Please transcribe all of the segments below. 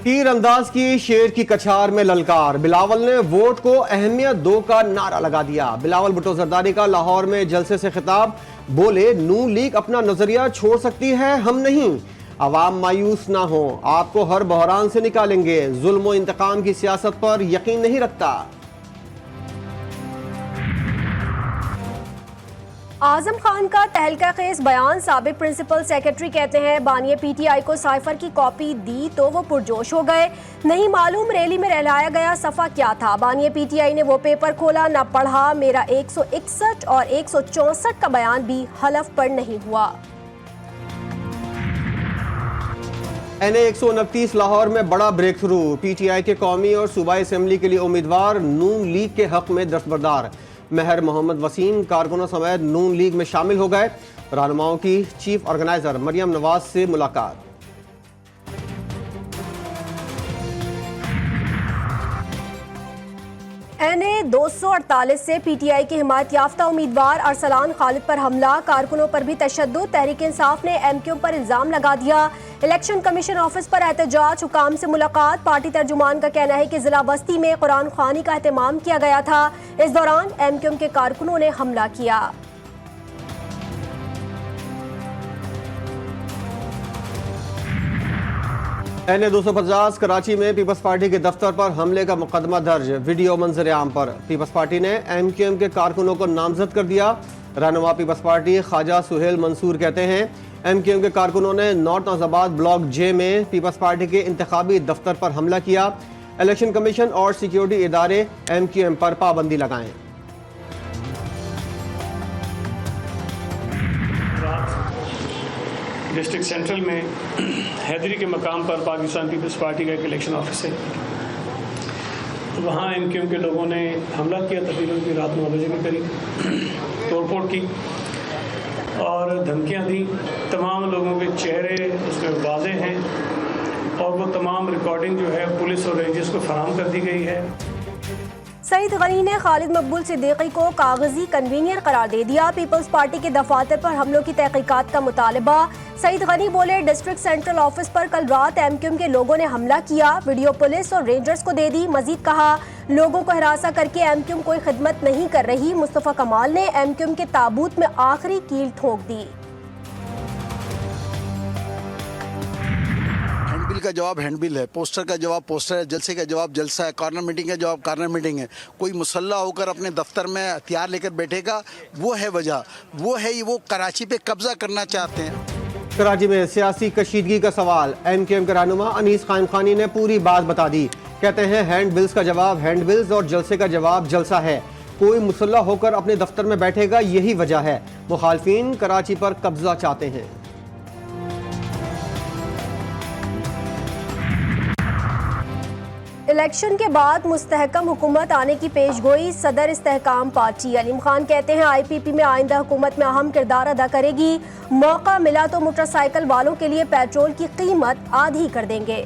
तीर अंदाज की शेर की कछार में ललकार। बिलावल ने वोट को अहमियत दो का नारा लगा दिया। बिलावल भुट्टो जरदारी का लाहौर में जलसे से खिताब, बोले नून लीग अपना नजरिया छोड़ सकती है, हम नहीं। अवाम मायूस ना हो, आपको हर बहरान से निकालेंगे। जुल्म और इंतकाम की सियासत पर यकीन नहीं रखता। आजम खान का तहलका खेज बयान। साबिक प्रिंसिपल सेक्रेटरी कहते हैं बानिया पीटीआई को साइफर की कॉपी दी तो वो पुरजोश हो गए। नहीं मालूम रैली में रहलाया गया सफ़ा क्या था। बानिया पीटीआई ने वो पेपर खोला न पढ़ा। मेरा 161 और 164 का बयान भी हलफ पर नहीं हुआ। NA 129 लाहौर में बड़ा ब्रेक थ्रू। पीटीआई के कौमी और सूबाई असेंबली के लिए उम्मीदवार नून लीग के हक में दस्तबरदार। महर मोहम्मद वसीम कारकुनों समेत नून लीग में शामिल हो गए। रहनुमाओं की चीफ ऑर्गेनाइजर मरियम नवाज से मुलाकात। NA 248 से पीटीआई के हिमायत याफ्ता उम्मीदवार अरसलान खालिद पर हमला। कारकुनों पर भी तशद्दुद। तहरीक इंसाफ ने MQ पर इल्जाम लगा दिया। इलेक्शन कमीशन ऑफिस पर एहतजाज। हुकाम से मुलाकात। पार्टी तर्जुमान का कहना है कि जिला बस्ती में कुरान ख्वानी का एहतमाम किया गया था। इस दौरान MQ के कारकुनों ने हमला किया। NA 250 कराची में पीपल्स पार्टी के दफ्तर पर हमले का मुकदमा दर्ज। वीडियो मंजर आम पर। पीपल्स पार्टी ने MQM के कारकुनों को नामजद कर दिया। रहनुमा पीपल्स पार्टी ख्वाजा सुहेल मंसूर कहते हैं MQM के कारकुनों ने नॉर्थ नाजाबाद ब्लॉक J में पीपल्स पार्टी के इंतखाबी दफ्तर पर हमला किया। इलेक्शन कमीशन और सिक्योरिटी इदारे MQM पर पाबंदी लगाएं। डिस्ट्रिक्ट सेंट्रल में हैदरी के मकाम पर पाकिस्तान पीपल्स पार्टी का एक इलेक्शन ऑफिस है, तो वहाँ MQM के लोगों ने हमला किया। तकरीबन की रात 9 बजे के करीब तोड़फोड़ की और धमकियाँ दी। तमाम लोगों के चेहरे उसमें वाज़े हैं और वो तमाम रिकॉर्डिंग जो है पुलिस और रेंजर्स को फराहम कर दी गई है। सईद गनी ने खालिद मकबूल सिद्दीकी को कागजी कन्वीनियर करार दे दिया। पीपल्स पार्टी के दफातर पर हमलों की तहकीकात का मुतालबा। सईद गनी बोले डिस्ट्रिक्ट सेंट्रल ऑफिस पर कल रात MQM के लोगों ने हमला किया। वीडियो पुलिस और रेंजर्स को दे दी। मजीद कहा लोगों को हिरासा करके MQM कोई खिदमत नहीं कर रही। मुस्तफ़ा कमाल ने MQM के ताबूत में आखिरी कील ठोक दी। हैंडबिल का जवाब हैंडबिल है, पोस्टर का जवाब पोस्टर है, जलसे का जवाब जलसा है, कॉर्नर मीटिंग का जवाब कॉर्नर मीटिंग है। कोई मुसल्ला होकर अपने दफ्तर में हथियार लेकर बैठेगा, वो है वजह, वो है वो कराची पे कब्जा करना चाहते हैं। कराची में सियासी कशीदगी का सवाल। MQM के रहनुमा अनीस कायम खानी ने पूरी बात बता दी। कहते हैं हैंड बिल्स का जवाब हैंड बिल्स और जलसे का जवाब जलसा है। कोई मुसल्ला होकर अपने दफ्तर में बैठेगा, यही वजह है। मुखालफिन कराची पर कब्जा चाहते हैं। इलेक्शन के बाद मुस्तहकम हुकूमत आने की पेशगोई। सदर इस्तेहकाम पार्टी अलीम खान कहते हैं IPP में आइंदा हुकूमत में अहम किरदार अदा करेगी। मौका मिला तो मोटरसाइकिल वालों के लिए पेट्रोल की कीमत आधी कर देंगे।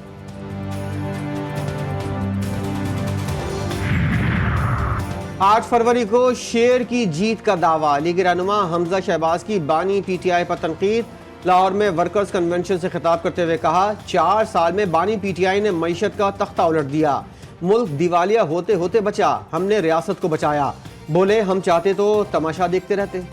8 फरवरी को शेर की जीत का दावा। लीग रहनुमा हमजा शहबाज की बानी PTI पर तनकीद। लाहौर में वर्कर्स कन्वेंशन से खिताब करते हुए कहा 4 साल में बानी PTI ने मईशत का तख्ता उलट दिया। मुल्क दिवालिया होते होते बचा, हमने रियासत को बचाया। बोले हम चाहते तो तमाशा देखते रहते।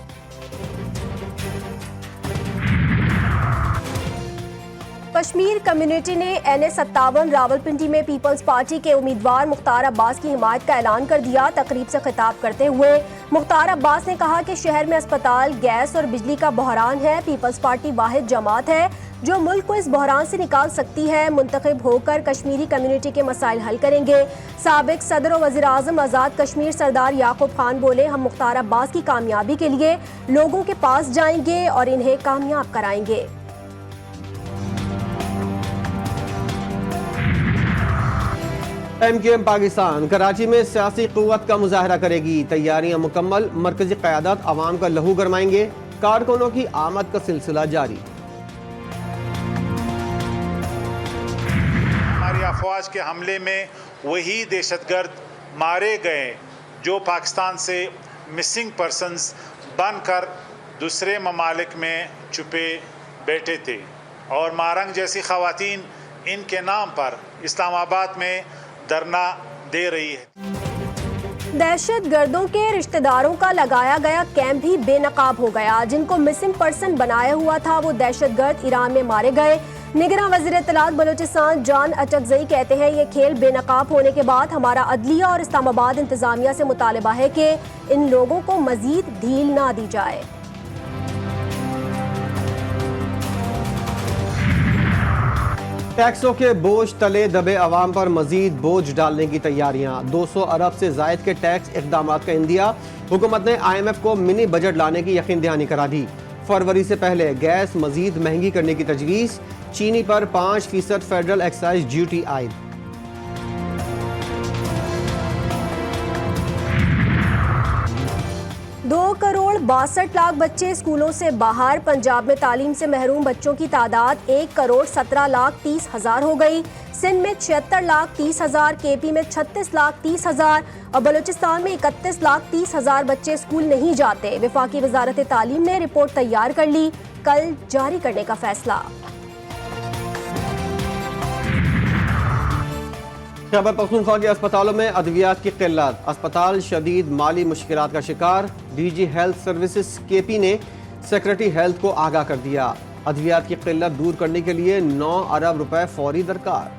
कश्मीर कम्युनिटी ने NA 57 रावलपिंडी में पीपल्स पार्टी के उम्मीदवार मुख्तार अब्बास की हिमायत का ऐलान कर दिया। तकरीब से खिताब करते हुए मुख्तार अब्बास ने कहा कि शहर में अस्पताल, गैस और बिजली का बहरान है। पीपल्स पार्टी वाहिद जमात है जो मुल्क को इस बहरान से निकाल सकती है। मुंतखब होकर कश्मीरी कम्युनिटी के मसाइल हल करेंगे। साबिक सदर और वज़ीर आज़म आज़ाद कश्मीर सरदार याकूब खान बोले हम मुख्तार अब्बास की कामयाबी के लिए लोगों के पास जाएंगे और इन्हें कामयाब कराएंगे। MQM पाकिस्तान कराची में सियासी कुव्वत का मुजाहरा करेगी। तैयारियां मुकम्मल। मरकजी क़यादत आवाम का लहू गरमाएंगे। कारकुनों की आमद का सिलसिला जारी। हमारी अफवाज के हमले में वही दहशतगर्द मारे गए जो पाकिस्तान से मिसिंग पर्सन्स बनकर दूसरे ममालिक में छुपे बैठे थे और मारंग जैसी ख़वातीन इनके नाम पर इस्लामाबाद में धरना दे रही है। दहशत गर्दों के रिश्तेदारों का लगाया गया कैंप भी बेनकाब हो गया। जिनको मिसिंग पर्सन बनाया हुआ था वो दहशत गर्द ईरान में मारे गए। निगरां वज़ीर इत्तलात बलूचिस्तान जान अचकज़ई कहते हैं ये खेल बेनकाब होने के बाद हमारा अदलिया और इस्लामाबाद इंतजामिया से मुतालबा है कि इन लोगों को मजीद ढील ना दी जाए। टैक्सों के बोझ तले दबे अवाम पर मजीद बोझ डालने की तैयारियां। 200 अरब से जायद के टैक्स इकदाम का इंदिया। हुकूमत ने IMF को मिनी बजट लाने की यकीन दहानी करा दी। फरवरी से पहले गैस मजीद महंगी करने की तजवीज़। चीनी पर 5% फेडरल एक्साइज ड्यूटी आयद। दो करोड़ 62 लाख बच्चे स्कूलों से बाहर। पंजाब में तालीम से महरूम बच्चों की तादाद 1 करोड़ 17 लाख 30 हजार हो गई। सिंध में 76 लाख 30 हजार, KP में 36 लाख 30 हजार और बलूचिस्तान में 31 लाख 30 हजार बच्चे स्कूल नहीं जाते। वफाकी वजारत तालीम ने रिपोर्ट तैयार कर ली, कल जारी करने का फैसला। खैबर पख्तूनख्वा के अस्पतालों में अद्वियात की किल्लत। अस्पताल शदीद माली मुश्किलात का शिकार। DG हेल्थ सर्विसेज KP ने सेक्रेटरी हेल्थ को आगाह कर दिया। अद्वियात की किल्लत दूर करने के लिए 9 अरब रुपए फौरी दरकार।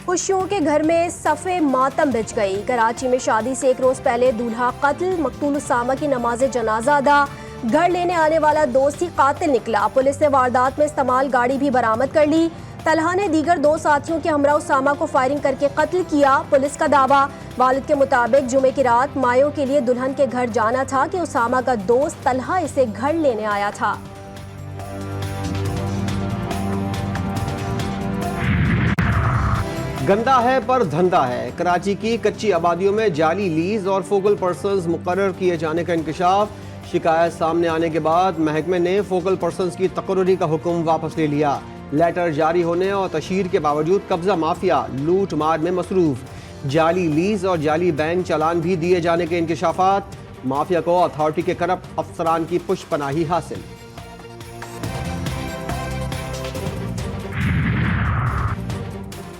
खुशियों के घर में सफ़े मातम बिछ गई। कराची में शादी से एक रोज पहले दूल्हा कत्ल। मकतूल उसामा की नमाज जनाजा अदा। घर लेने आने वाला दोस्त ही कातिल निकला। पुलिस ने वारदात में इस्तेमाल गाड़ी भी बरामद कर ली। तलहा ने दीगर 2 साथियों के हमरा उसामा को फायरिंग करके कत्ल किया। पुलिस का दावा, वालिद के मुताबिक जुमे की रात मायों के लिए दुल्हन के घर जाना था कि उसामा का दोस्त तलहा इसे घर लेने आया था। गंदा है पर धंधा है। कराची की कच्ची आबादियों में जाली लीज और फोकल पर्सन्स मुकर्रर किए जाने का इंकशाफ। शिकायत सामने आने के बाद महकमे ने फोकल पर्सन्स की तकर्री का हुक्म वापस ले लिया। लेटर जारी होने और तशहीर के बावजूद कब्जा माफिया लूट मार में मसरूफ। जाली लीज और जाली बैंक चालान भी दिए जाने के इंकशाफात। माफिया को अथॉरिटी के करप्ट अफसरान की पुष्पनाही हासिल।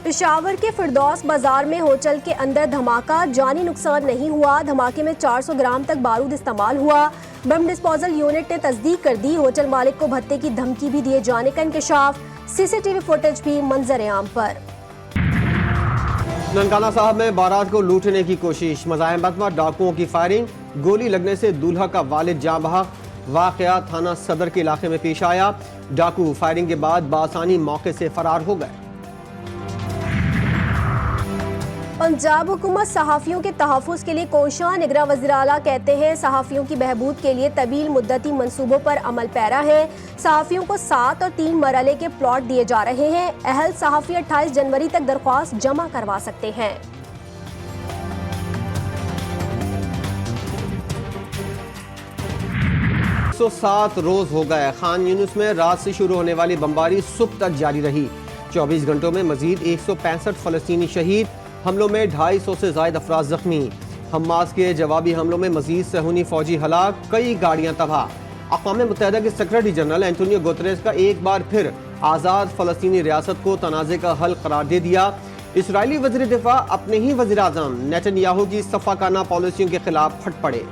पेशावर के फिरदौस बाजार में होटल के अंदर धमाका। जानी नुकसान नहीं हुआ। धमाके में 400 ग्राम तक बारूद इस्तेमाल हुआ। बम डिस्पोजल यूनिट ने तस्दीक कर दी। होटल मालिक को भत्ते की धमकी भी दिए जाने का इंकशाफ। CCTV फुटेज भी मंजर आम पर। ननकाना साहब में बारात को लूटने की कोशिश। मज़ाहिमत में डाकुओं की फायरिंग। गोली लगने से दूल्हा का वालिद जाँ बहक। वाक़या थाना सदर के इलाके में पेश आया। डाकू फायरिंग के बाद बासानी मौके से फरार हो गए। पंजाब हुकूमत सहाफ़ियों के तहफ़्फ़ुज़ के लिए कोशां। निगरां वज़ीर आला कहते हैं सहाफ़ियों की बहबूद के लिए तवील मुद्दती मंसूबों पर अमल पैरा है। सहाफ़ियों को 7 और 3 मरहले के प्लॉट दिए जा रहे हैं। अहल सहाफ़ी 28 जनवरी तक दरख्वास्त जमा करवा सकते हैं। 107 रोज हो गए। खान यूनुस में रात से शुरू होने वाली बमबारी सुबह तक जारी रही। 24 घंटों में मजीद 165 फ़लस्तीनी शहीद। हमलों में 250 से ज़ायद अफराद जख्मी। हमास के जवाबी हमलों में मजीद सहूनी फौजी हलाक। कई गाड़ियाँ तबाह। अक़वाम मुत्तहिदा के सेक्रेटरी जनरल एंटोनियो गुतरेस का एक बार फिर आज़ाद फ़लस्तीनी रियासत को तनाज़े का हल करार दे दिया। इसराइली वज़ीर दिफा अपने ही वज़ीर आज़म नेतन्याहू की सफ़ाकाना पॉलिसियों के खिलाफ फट पड़े।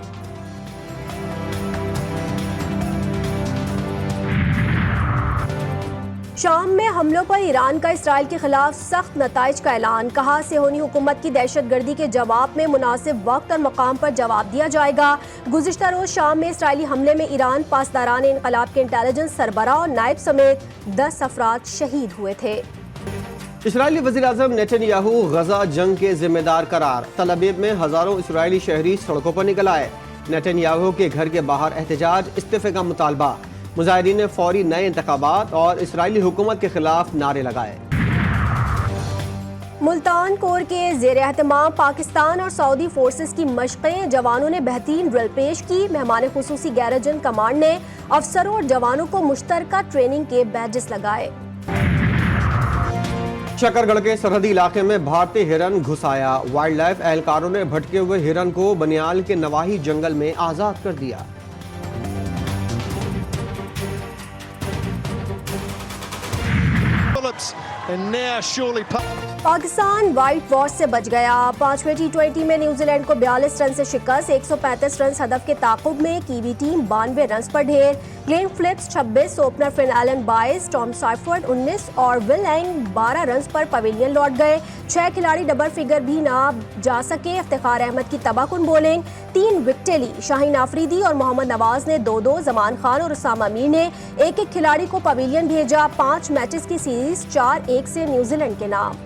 शाम में हमलों पर ईरान का इसराइल के खिलाफ सख्त नताइज का ऐलान। कहा सेहोनी हुकूमत की दहशतगर्दी के जवाब में मुनासिब वक्त और मकाम पर जवाब दिया जाएगा। गुज़िश्ता रोज शाम में इसराइली हमले में ईरान पासदारान इनकलाब के इंटेलिजेंस सरबराह और नायब समेत 10 अफराद शहीद हुए थे। इसराइली वज़ीर आज़म नेतन्याहू गजा जंग के जिम्मेदार करार। तल अबीब में हजारों इसराइली शहरी सड़कों पर निकल आए। नेतन्याहू के घर के बाहर एहतजाज, इस्तीफे का मुतालबा। मुजाहिदीन ने फौरी नए इंतखाबात और इसराइली हुकूमत के खिलाफ नारे लगाए। मुल्तान कोर के ज़ेर एहतमाम पाकिस्तान और सऊदी फोर्सेस की मशक़ें। जवानों ने बेहतरीन ड्रिल पेश की। मेहमान खुसूसी गैरजन कमांड ने अफसरों और जवानों को मुश्तरका ट्रेनिंग के बैजेस लगाए। शकरगढ़ के सरहदी इलाके में भारतीय हिरन घुस आया। वाइल्ड लाइफ एहलकारों ने भटके हुए हिरन को बनियाल के नवाही जंगल में आज़ाद कर दिया। And now surely Pakistan white wash से बच गया। 5वें T20 में न्यूजीलैंड को 42 रन से शिकस्त। 135 रन हदफ के ताकुब में कीवी टीम 92 रन पर ढेर। Glenn Phillips 26, opener Finn Allen 22, Tom ciphered 19 और विल एंग 12 रन पर पवेलियन लौट गए। 6 खिलाड़ी डबल फिगर भी ना जा सके। इफ्तिखार अहमद की तबाहकुन बॉलिंग, 3 विकेटें ली। शाहीन आफरीदी और मोहम्मद नवाज ने 2-2, जमान खान और उसामा मीर ने 1-1 खिलाड़ी को पवेलियन भेजा। 5 मैचेस की सीरीज 4-1 से न्यूजीलैंड के नाम।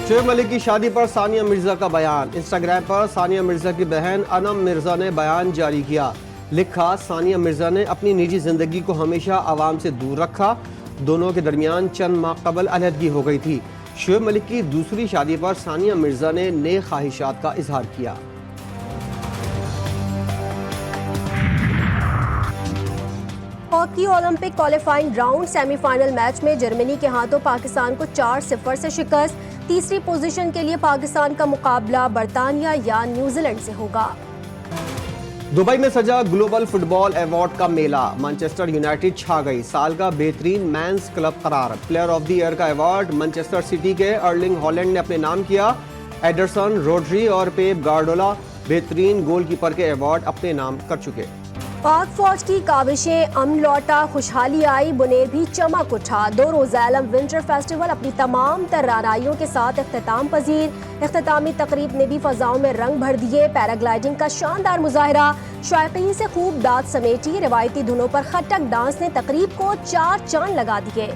शोएब मलिक की शादी पर सानिया मिर्जा का बयान। इंस्टाग्राम पर सानिया मिर्जा की बहन अनम मिर्जा ने बयान जारी किया। लिखा, सानिया मिर्जा ने अपनी निजी जिंदगी को हमेशा आवाम से दूर रखा। दोनों के दरमियान चंद माह कबल अलहदगी हो गई थी। शोएब मलिक की दूसरी शादी पर सानिया मिर्जा ने नेक ख्वाहिशात का इजहार किया। Hockey Olympic qualifying round semifinal match में जर्मनी के हाथों पाकिस्तान को 4-0 से शिकस्त। तीसरी पोजीशन के लिए पाकिस्तान का मुकाबला बरतानिया या न्यूजीलैंड से होगा। दुबई में सजा ग्लोबल फुटबॉल अवार्ड का मेला। मैनचेस्टर यूनाइटेड छा गई। साल का बेहतरीन मेंस क्लब करार। प्लेयर ऑफ द ईयर का अवार्ड मैनचेस्टर सिटी के अर्लिंग हॉलैंड ने अपने नाम किया। एडरसन, रोड्री और पेप गार्डियोला बेहतरीन गोलकीपर के अवार्ड अपने नाम कर चुके। पाक फौज की काविशें, अमन लौटा, खुशहाली आई, बुनेर भी चमक उठा। 2 रोज़ा एलम विंटर फेस्टिवल अपनी तमाम तरानाइयों के साथ इख्तिताम पजीर। इख्तितामी तकरीब ने भी फजाओं में रंग भर दिए। पैराग्लाइडिंग का शानदार मुजाहरा, शायकीन से खूब दाद समेटी। रिवायती धुनों पर खटक डांस ने तकरीब को 4 चांद लगा दिए।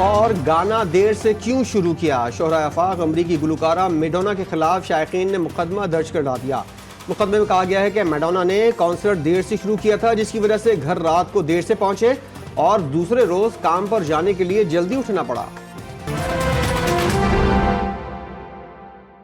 और गाना देर से क्यों शुरू किया? शोहरा आफाक अमरीकी गुलकारा मैडोना के खिलाफ शायकीन ने मुकदमा दर्ज करा दिया। मुकदमे में कहा गया है कि मैडोना ने कॉन्सर्ट देर से शुरू किया था, जिसकी वजह से घर रात को देर से पहुंचे और दूसरे रोज काम पर जाने के लिए जल्दी उठना पड़ा।